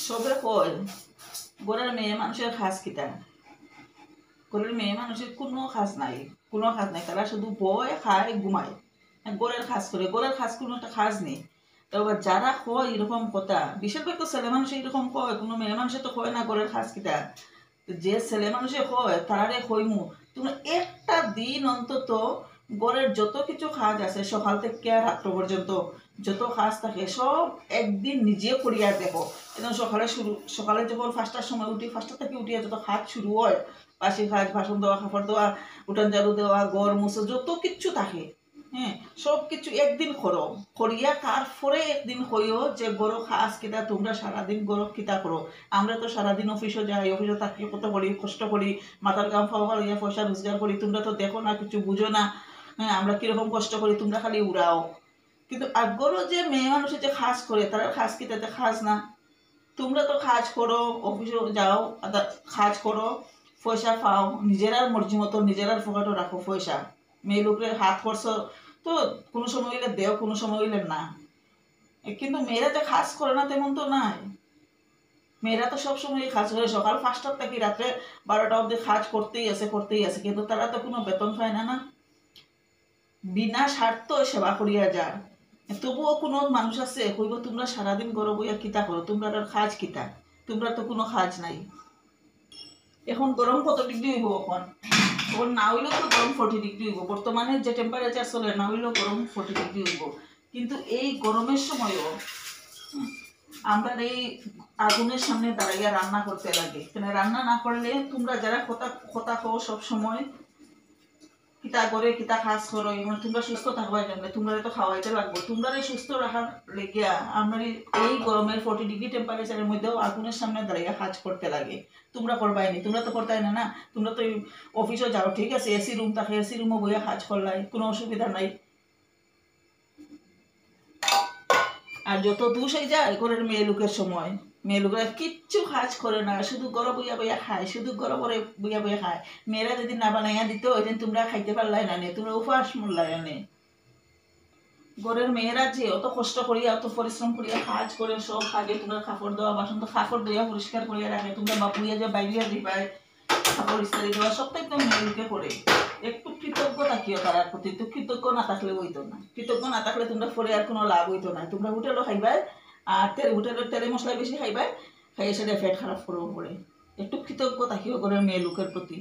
সবে কয় ঘরের মেয়ে মানুষের খাস কিতা, ঘরের মেয়ে মানুষের কোনো কাজ নাই, কোনো কাজ নাই, তারা শুধু বয় খায় ঘুমায়, ঘরের কাজ করে, ঘরের কাজ কোনো একটা কাজ নেই। তবে যারা কয় এরকম কথা, বেশিরভাগ তো ছেলে মানুষ এরকম কয়, কোনো মেয়ে মানুষে তো কয় না ঘরের কাজ কিতা। যে ছেলে মানুষে কয় তারারে কইমু তুমি একটা দিন অন্তত ঘরের যত কিছু কাজ আছে সকাল থেকে রাত্র পর্যন্ত যত কাজ থাকে সব একদিন নিজে করিয়া দেখো। একদম সকালে যখন 5টার সময় উঠি, 5টা থেকে উঠিয়া যত কাজ শুরু হয়, বাসি কাজ, বাসন দেওয়া, কাপড় দেওয়া, উঠান ঝাড়ু দেওয়া, ঘর মুছে, যত কিছু থাকে, হ্যাঁ, সব কিছু একদিন করো, করিয়া তারপরে একদিন কইও যে গরো কাজ কিতা তোমরা সারাদিন গরো কিতা করো। আমরা তো সারাদিন অফিসে যাই, অফিসে থাকি, কত করি, কষ্ট করি, মাথার কাম খাওয়া লইয়া পয়সা রোজগার করি, তোমরা তো দেখো না, কিছু বুঝো না, হ্যাঁ, আমরা কিরকম কষ্ট করি, তোমরা খালি উড়াও। কিন্তু আগরও যে মেয়ে মানুষের যে কাজ করে তারা কাজ কি তাতে কাজ না। তোমরা তো কাজ করো, অফিসে যাও, কাজ করো, পয়সা পাও, নিজেরার মর্জি মতো নিজেরার পকেটও রাখো পয়সা, মেয়ে লোকের হাত খরচ তো কোনো সময় হইলে দেও, কোনো সময় হইলে না। কিন্তু মেয়েরা যে কাজ করে না তেমন তো নাই, মেয়েরা তো সবসময় কাজ করে, সকাল 5টার থেকে রাত্রে 12টা অবধি কাজ করতেই আছে, করতেই আছে, কিন্তু তারা তো কোনো বেতন পায় না, না, বিনা স্বার্থ সেবা করিয়া যায়। তবুও কোনো মানুষ আছে কইব তোমরা সারাদিন গরো বইয়া কিতা করো, তোমরা কাজ কিতা, তোমরা তো কোনো কাজ নাই। এখন গরম কত ডিগ্রি হইব, এখন না হইলেও তো গরম 40 ডিগ্রি হইব, বর্তমানে যে টেম্পারেচার চলে না হইলেও গরম 40 ডিগ্রি হইব। কিন্তু এই গরমের সময়ও আমরা এই আগুনের সামনে দাঁড়াইয়া রান্না করতে লাগে, কেন রান্না না করলে তোমরা যারা কথা কও সবসময় কিতা করে কিতা কাজ করো, মানে তোমরা সুস্থ থাকবা কেমনে, তোমরা তো খাওয়াইতে লাগবো, তোমরা সুস্থ রাখার লেগিয়া আমরা এই গরমের 40 ডিগ্রি টেম্পারেচারের মধ্যেও আগুনের সামনে দাঁড়াইয়া কাজ করতে লাগে। তোমরা করবাই নি, তোমরা তো করতাই না, না, তোমরা তো অফিসে যাও, ঠিক আছে, এসি রুম থাকে, এসি রুমও বইয়া কাজ করলাই, কোনো অসুবিধা নাই। আর যত দুষ হয়ে যায় ঘরের মেয়ে লোকের সময়, মেয়ে লোকেরা কিচ্ছু কাজ করে না, শুধু গরম বইয়া বইয়া খায়, শুধু গরম করে বইয়া বইয়া খায়। মেয়েরা যদি না বানাইয়া দিত ওই দিন তোমরা খাইতে পারলাই না, তোমরা উপবাস মূল্যায় নে। ঘরের মেয়েরা যে অত কষ্ট করিয়া অত পরিশ্রম করিয়া কাজ করে সব কাজে, তোমরা কাপড় দেওয়া, বাসন তো কাপড় দেওয়া পরিষ্কার করিয়া রাখে, তোমরা বাপুইয়া যে বাইরিয়া দিবাই কাপড় ইস্তারি দেওয়া, সবটাই তো মেয়ে লোকে করে। একটু কৃতজ্ঞ থাকিও তার প্রতি, তো কৃতজ্ঞ না থাকলে হইতো না, কৃতজ্ঞ না থাকলে তোমরা পরে আর কোনো লাভ হইতো না। তোমরা হোটেলও খাইবাই, আর হোটেলের তেলে মশলা বেশি খাইবাই, খাইয়ে সেটা পেট খারাপ করবো পরে। একটু কৃতজ্ঞ থাকিও ঘরের মেয়ে লোকের প্রতি।